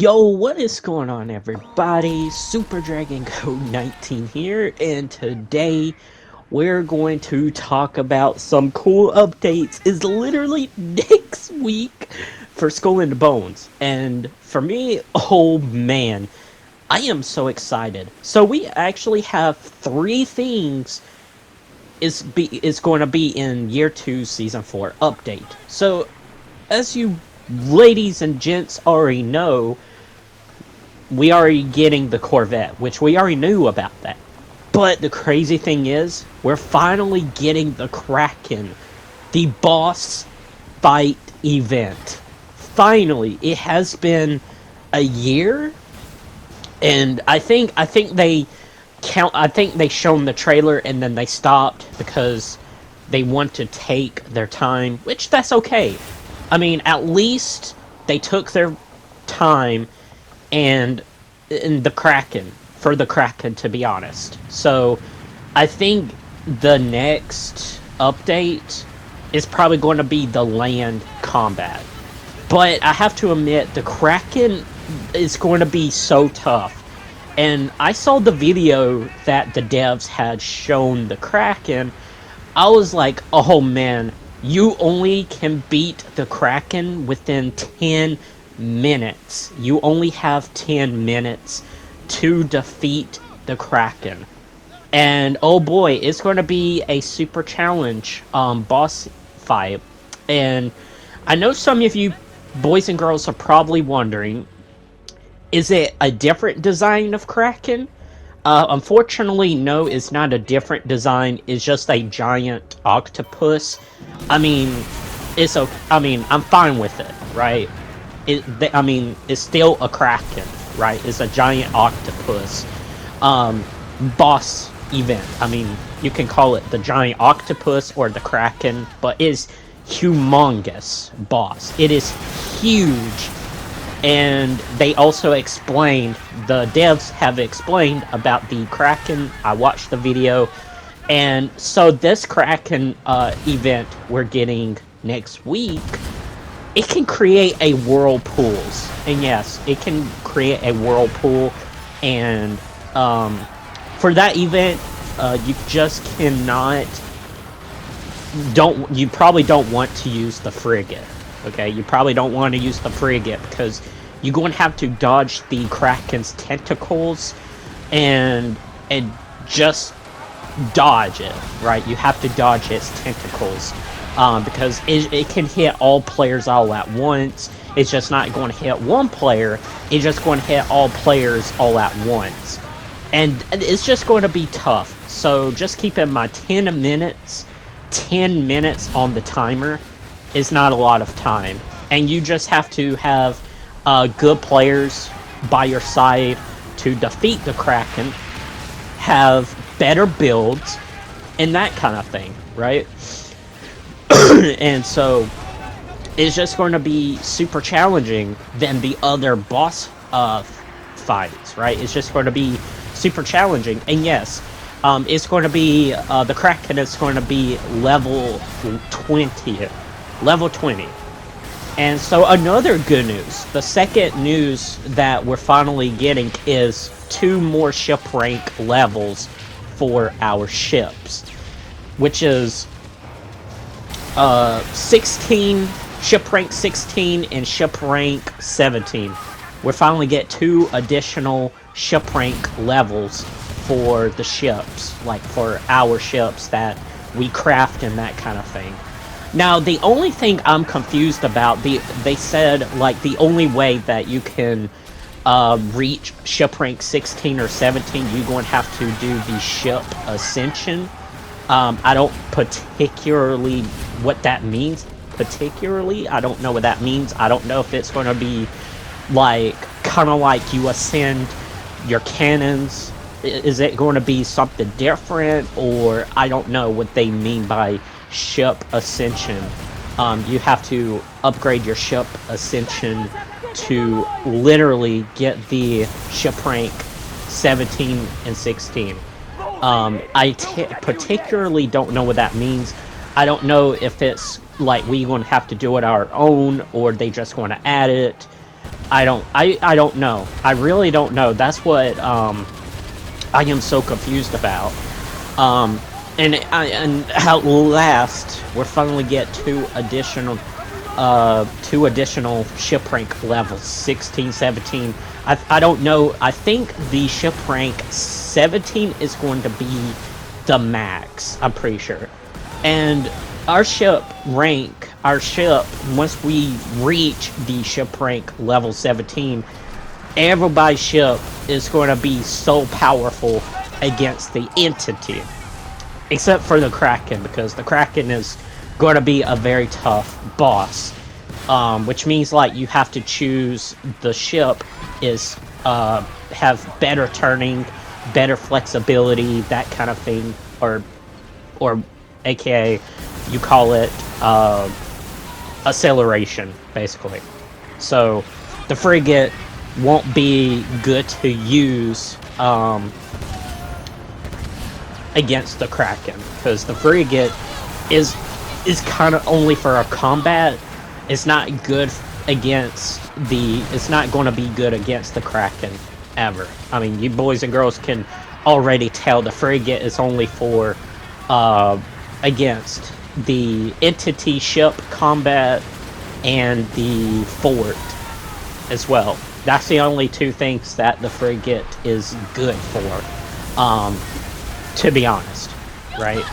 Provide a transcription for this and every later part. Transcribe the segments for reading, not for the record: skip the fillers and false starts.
Yo, what is going on, everybody? Super Dragon Code 19 here, and today we're going to talk about some cool updates. Is literally next week for Skull and Bones, and for me, oh man, I am so excited. So we actually have three things is going to be in Year 2 Season 4 update. So, as you ladies and gents already know, we already getting the Corvette, which we already knew about that. But the crazy thing is, we're finally getting the Kraken, the boss fight event. Finally, it has been a year, and I think they shown the trailer and then they stopped because they want to take their time, which that's okay. I mean, at least they took their time and in the Kraken for the Kraken, to be honest. So I think the next update is probably going to be the land combat. But I have to admit, the Kraken is going to be so tough. And I saw the video that the devs had shown the Kraken. I was like, oh man, you only can beat the Kraken within 10 minutes. You only have 10 minutes to defeat the Kraken. And oh boy, it's going to be a super challenge boss fight. And I know some of you boys and girls are probably wondering, is it a different design of Kraken? Unfortunately, no, it's not a different design. It's just a giant octopus. I mean, I'm fine with it, right? It's still a Kraken, right? It's a giant octopus. Boss event. I mean, you can call it the giant octopus or the Kraken, but it's humongous boss. It is huge. And they also explained, the devs have explained about the Kraken. I watched the video. And so this Kraken event we're getting next week, it can create a whirlpools. And yes, it can create a whirlpool. And for that event, you just cannot... You probably don't want to use the frigate. Okay, you probably don't want to use the frigate because you're going to have to dodge the Kraken's tentacles and just dodge it, right? You have to dodge its tentacles because it can hit all players all at once. It's just not going to hit one player. It's just going to hit all players all at once. And it's just going to be tough. So just keep in mind, 10 minutes on the timer is not a lot of time, and you just have to have good players by your side to defeat the Kraken, have better builds, and that kind of thing, right? And so it's just going to be super challenging than the other boss fights, right? It's just going to be super challenging, and yes, it's going to be the Kraken is going to be level 20. Level 20. And so another good news, the second news that we're finally getting is 2 more ship rank levels for our ships, which is 16, ship rank 16 and ship rank 17. We finally get 2 additional ship rank levels for the ships, like for our ships that we craft and that kind of thing. Now, the only thing I'm confused about, they said, like, the only way that you can reach ship rank 16 or 17, you're going to have to do the ship ascension. I don't particularly what that means. I don't know what that means. I don't know if it's going to be, like, kind of like you ascend your cannons. Is it going to be something different? Or I don't know what they mean by ship ascension. You have to upgrade your ship ascension to literally get the ship rank 17 and 16. I particularly don't know what that means. I don't know if it's like we going to have to do it our own or they just want to add it. I don't know. I really don't know. That's what I am so confused about. Um, and at last, we're finally get two additional ship rank levels, 16, 17. I don't know. I think the ship rank 17 is going to be the max. I'm pretty sure. And our ship, once we reach the ship rank level 17, everybody's ship is going to be so powerful against the entity. Except for the Kraken, because the Kraken is going to be a very tough boss. Which means, like, you have to choose the ship is, have better turning, better flexibility, that kind of thing. Or aka, you call it, acceleration, basically. So, the frigate won't be good to use, against the Kraken, because the frigate is kind of only for a combat. It's not good against the. It's not going to be good against the Kraken ever. I mean, you boys and girls can already tell the frigate is only for against the entity ship combat and the fort as well. That's the only two things that the frigate is good for. To be honest, right?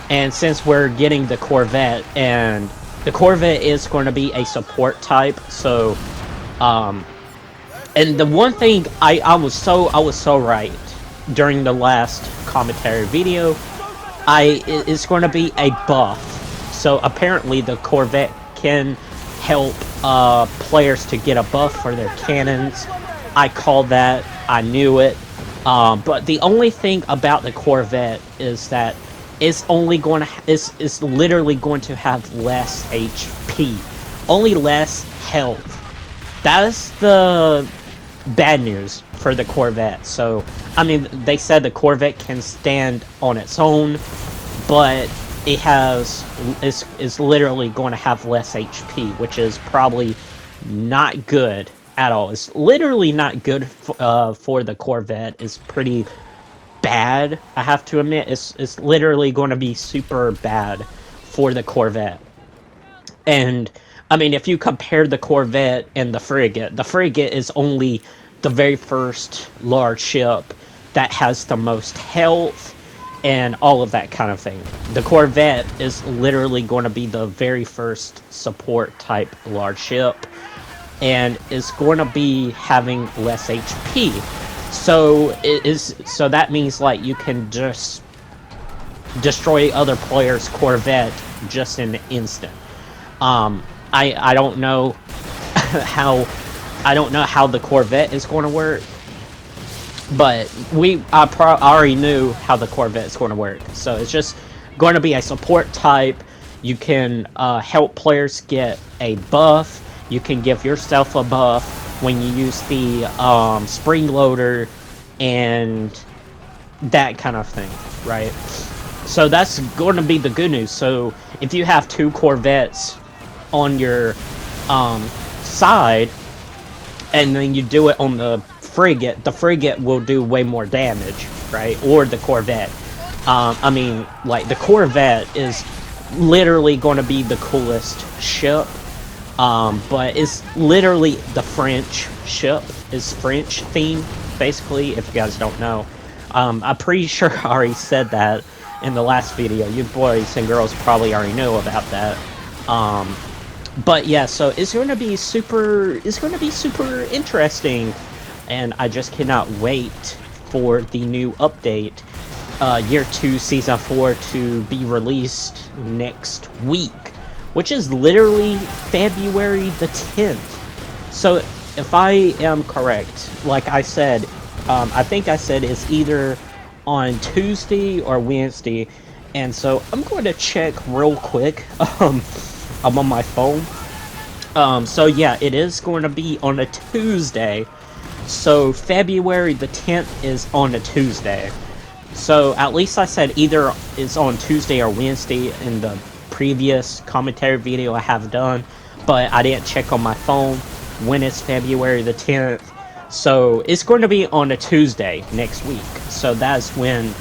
And since we're getting the Corvette, and the Corvette is going to be a support type, so, and the one thing I was so right during the last commentary video, it's going to be a buff. So apparently the Corvette can help players to get a buff for their cannons. I called that. I knew it. But the only thing about the Corvette is that it's only going to it's literally going to have less HP, only less health. That's the bad news for the Corvette. So I mean, they said the Corvette can stand on its own, but it's literally going to have less HP, which is probably not good at all. It's literally not good for the Corvette. It's pretty bad, I have to admit. It's literally going to be super bad for the Corvette. And I mean, if you compare the Corvette and the frigate is only the very first large ship that has the most health and all of that kind of thing. The Corvette is literally going to be the very first support type large ship, and is going to be having less HP. So that means, like, you can just destroy other players' Corvette just in an instant. I don't know how the Corvette is going to work, but I already knew how the Corvette is going to work. So it's just going to be a support type. You can help players get a buff. You can give yourself a buff when you use the spring loader and that kind of thing, right? So that's going to be the good news. So if you have two Corvettes on your side, and then you do it on the frigate will do way more damage, right? Or the Corvette. I mean, like, the Corvette is literally going to be the coolest ship, but it's literally the French ship. It's French themed, basically, if you guys don't know. I'm pretty sure I already said that in the last video. You boys and girls probably already know about that. But yeah, so it's going to be super interesting, and I just cannot wait for the new update, Year 2 Season 4, to be released next week, which is literally February the 10th. So if I am correct, like I said, I think I said it's either on Tuesday or Wednesday, and so I'm going to check real quick. I'm on my phone. So yeah, it is going to be on a Tuesday. So February the 10th is on a Tuesday. So at least I said either it's on Tuesday or Wednesday in the previous commentary video I have done, but I didn't check on my phone. when it's February the 10th. So it's going to be on a Tuesday next week. So that's when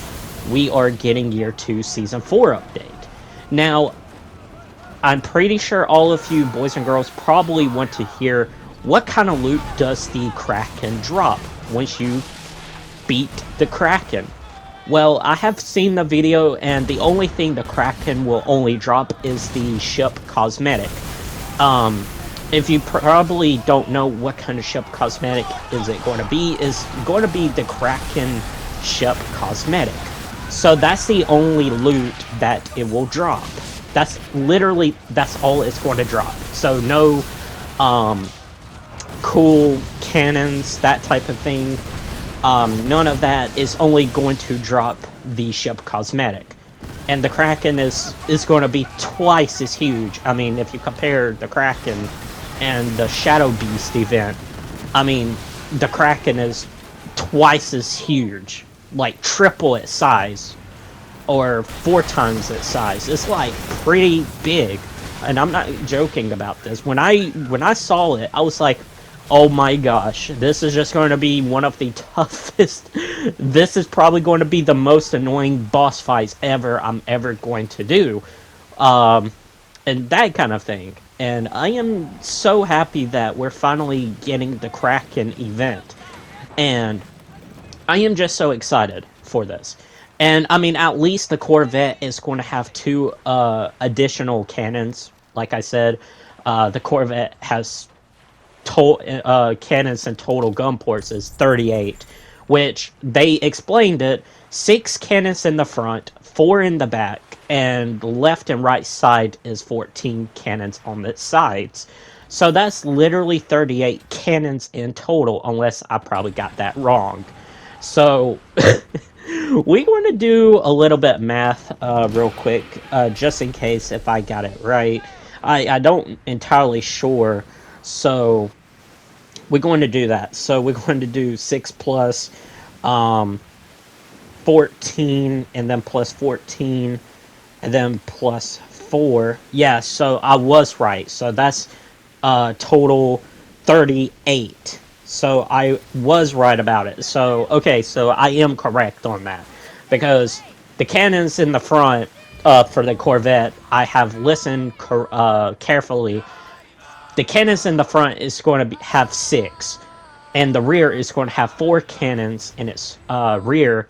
we are getting Year 2 Season 4 update. Now, I'm pretty sure all of you boys and girls probably want to hear what kind of loot does the Kraken drop once you beat the Kraken. Well, I have seen the video, and the only thing the Kraken will only drop is the ship cosmetic. Um, if you probably don't know what kind of ship cosmetic is it going to be, is going to be the Kraken ship cosmetic. So that's the only loot that it will drop. That's literally, that's all it's going to drop. So no cool cannons, that type of thing. None of that is only going to drop the ship cosmetic. And the Kraken is going to be twice as huge. I mean, if you compare the Kraken and the Shadow Beast event, I mean, the Kraken is twice as huge. Like, triple its size. Or 4 times its size. It's, like, pretty big. And I'm not joking about this. When I saw it, I was like, oh my gosh, this is just going to be one of the toughest. This is probably going to be the most annoying boss fights I'm ever going to do. And that kind of thing. And I am so happy that we're finally getting the Kraken event. And I am just so excited for this. And, I mean, at least the Corvette is going to have 2 additional cannons. Like I said, the Corvette has cannons and total gun ports is 38, which they explained it: 6 cannons in the front, 4 in the back, and left and right side is 14 cannons on the sides. So that's literally 38 cannons in total, unless I probably got that wrong. So we're going to do a little bit of math real quick, just in case if I got it right. I don't entirely sure. So we're going to do that. So we're going to do 6 plus 14, and then plus 14, and then plus 4. Yeah, so I was right. So that's total 38. So I was right about it. So, okay, so I am correct on that. Because the cannons in the front for the Corvette, I have listened carefully. The cannons in the front is going to have 6, and the rear is going to have 4 cannons in its rear,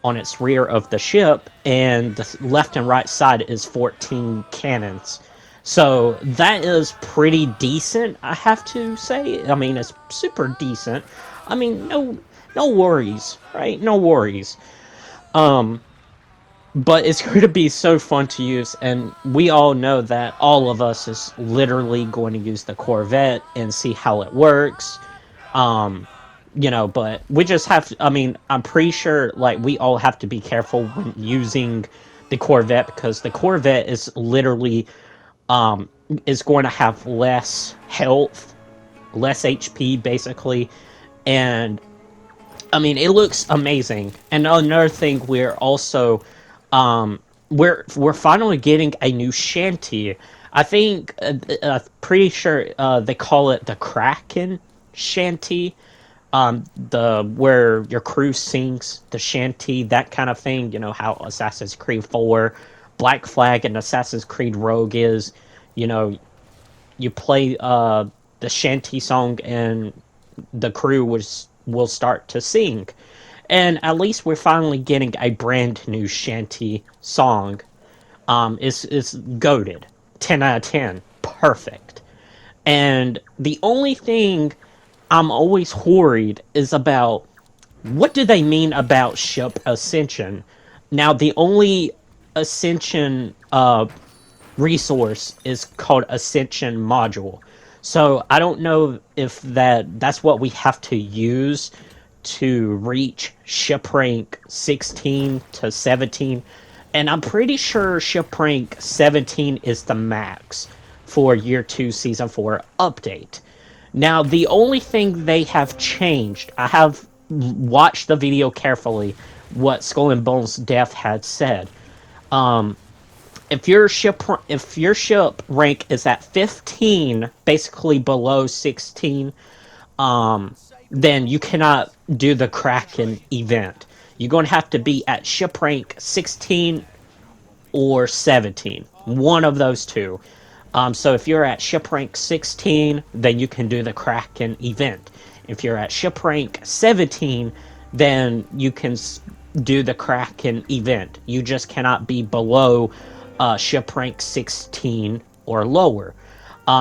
on its rear of the ship, and the left and right side is 14 cannons. So that is pretty decent, I have to say. I mean, it's super decent. I mean, no worries, right? No worries. But it's going to be so fun to use, and we all know that all of us is literally going to use the Corvette and see how it works. But we just have to, I mean, I'm pretty sure, like, we all have to be careful when using the Corvette, because the Corvette is literally, is going to have less health, less HP, basically, and, I mean, it looks amazing. And another thing, we're also, we're finally getting a new shanty. I think, pretty sure, they call it the Kraken shanty. The where your crew sings the shanty, that kind of thing. You know how Assassin's Creed 4, Black Flag, and Assassin's Creed Rogue is. You know, you play the shanty song, and the crew will start to sing. And at least we're finally getting a brand new shanty song. It's goated. 10 out of 10. Perfect. And the only thing I'm always worried is about, what do they mean about ship ascension? Now, the only ascension resource is called Ascension Module. So I don't know if that's what we have to use to reach ship rank 16 to 17. And I'm pretty sure ship rank 17 is the max for Year 2 Season 4 update. Now, the only thing they have changed, I have watched the video carefully, what Skull and Bones Death had said. if your ship rank is at 15, basically below 16, then you cannot do the Kraken event. You're going to have to be at ship rank 16 or 17, one of those two. So if you're at ship rank 16, then you can do the Kraken event. If you're at ship rank 17, then you can do the Kraken event. You just cannot be below ship rank 16 or lower.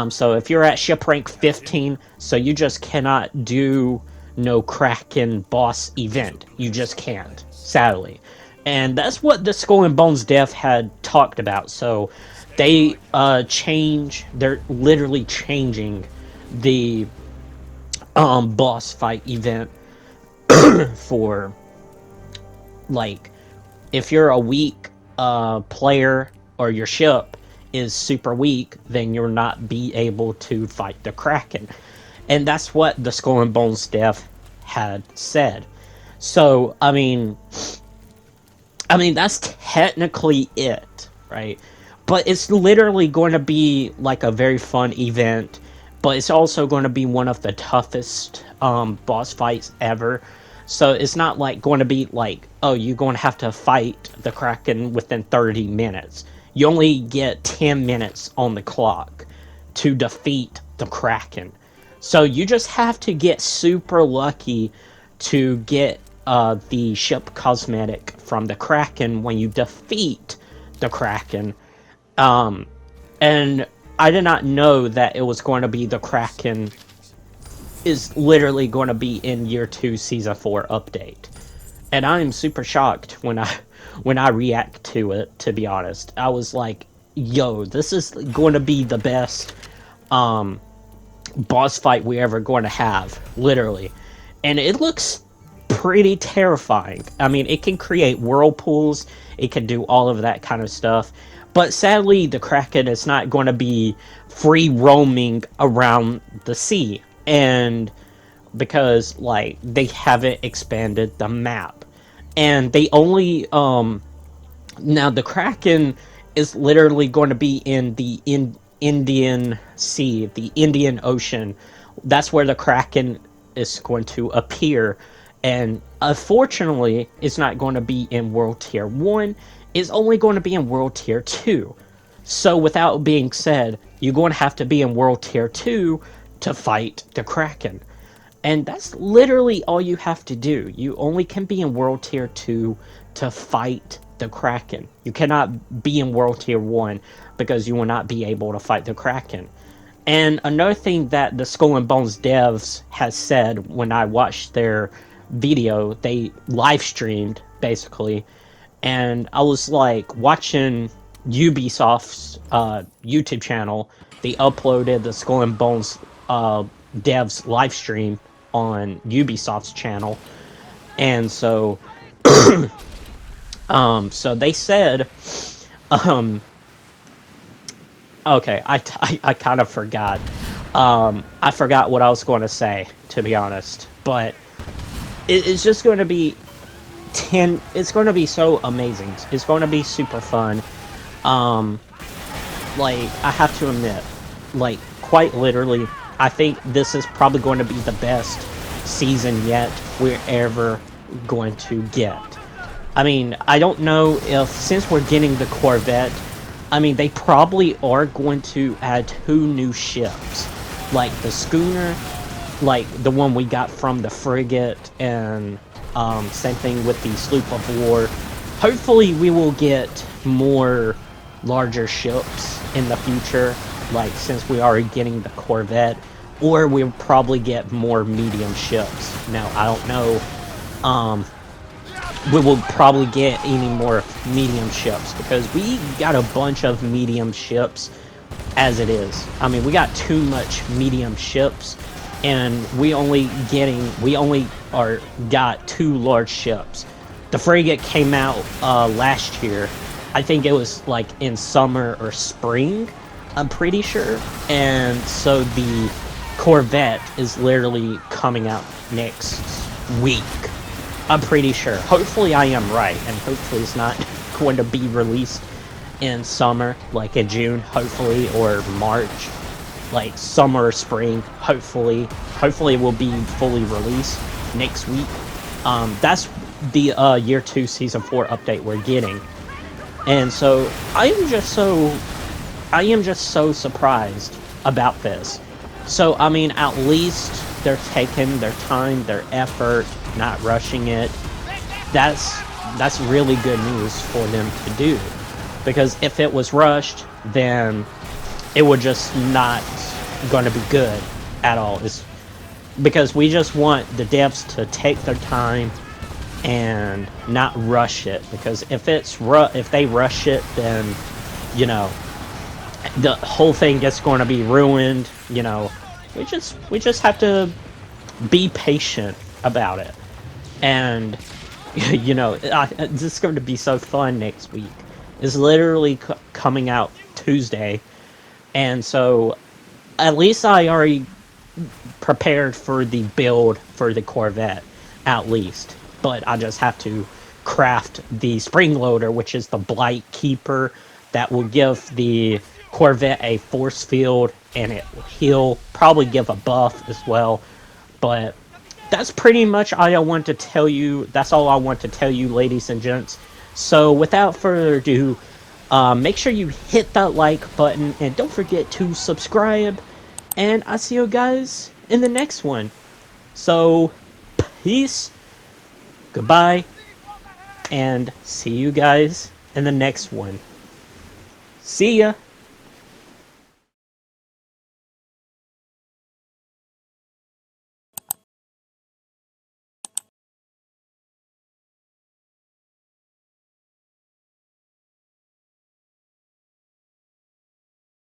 So if you're at ship rank 15, so you just cannot do no Kraken boss event. You just can't, sadly. And that's what the Skull and Bones dev had talked about. So they they're literally changing the boss fight event for, like, if you're a weak player or your ship is super weak, then you're not be able to fight the Kraken. And that's what the Skull and Bones dev had said. So, that's technically it, right? But it's literally going to be like a very fun event, but it's also going to be one of the toughest boss fights ever. So it's not like going to be like, oh, you're going to have to fight the Kraken within 30 minutes. You only get 10 minutes on the clock to defeat the Kraken. So you just have to get super lucky to get the ship cosmetic from the Kraken when you defeat the Kraken. And I did not know that it was going to be the Kraken is literally going to be in Year 2 Season 4 update. And I am super shocked when I react to it, to be honest. I was like, yo, this is going to be the best boss fight we're ever going to have, literally. And it looks pretty terrifying. I mean, it can create whirlpools, it can do all of that kind of stuff. But sadly, the Kraken is not going to be free roaming around the sea. And because, like, they haven't expanded the map. And they only, now the Kraken is literally going to be in the Indian Sea, the Indian Ocean. That's where the Kraken is going to appear. And unfortunately, it's not going to be in World Tier 1. It's only going to be in World Tier 2. So without being said, you're going to have to be in World Tier 2 to fight the Kraken. And that's literally all you have to do. You only can be in World Tier 2 to fight the Kraken. You cannot be in World Tier 1 because you will not be able to fight the Kraken. And another thing that the Skull and Bones devs has said when I watched their video, they live streamed, basically, and I was like watching Ubisoft's YouTube channel. They uploaded the Skull and Bones devs live stream on Ubisoft's channel, and so so they said, okay, I kind of forgot. I forgot what I was going to say, to be honest, but it's just going to be it's going to be so amazing. It's going to be super fun. Like, I have to admit, like, quite literally, I think this is probably going to be the best season yet we're ever going to get. I mean, I don't know if, since we're getting the Corvette, I mean, they probably are going to add 2 new ships. Like the schooner, like the one we got from the frigate, and same thing with the sloop of war. Hopefully we will get more larger ships in the future, like since we are getting the Corvette, or we'll probably get more medium ships. Now, I don't know, we will probably get any more medium ships, because we got a bunch of medium ships as it is. I mean, we got too much medium ships, and we only got 2 large ships. The frigate came out last year. I think it was like in summer or spring, I'm pretty sure. And so the Corvette is literally coming out next week, I'm pretty sure. Hopefully I am right, and hopefully it's not going to be released in summer, like in June, hopefully, or March, like summer or spring, hopefully. Hopefully, it will be fully released next week. That's the year 2 season 4 update we're getting, and so I am just so surprised about this. So I mean, at least they're taking their time, their effort, not rushing it. That's that's really good news for them to do, because if it was rushed, then it would just not going to be good at all. It's because we just want the devs to take their time and not rush it. Because if they rush it, then you know the whole thing gets going to be ruined. We just have to be patient about it. And this is going to be so fun next week. It's literally coming out Tuesday, and so at least I already prepared for the build for the Corvette, at least. But I just have to craft the spring loader, which is the Blight Keeper, that will give the Corvette a force field, and he'll probably give a buff as well. But that's pretty much all I want to tell you. That's all I want to tell you, ladies and gents. So without further ado, make sure you hit that like button and don't forget to subscribe. And I'll see you guys in the next one. So, peace, goodbye, and see you guys in the next one. See ya!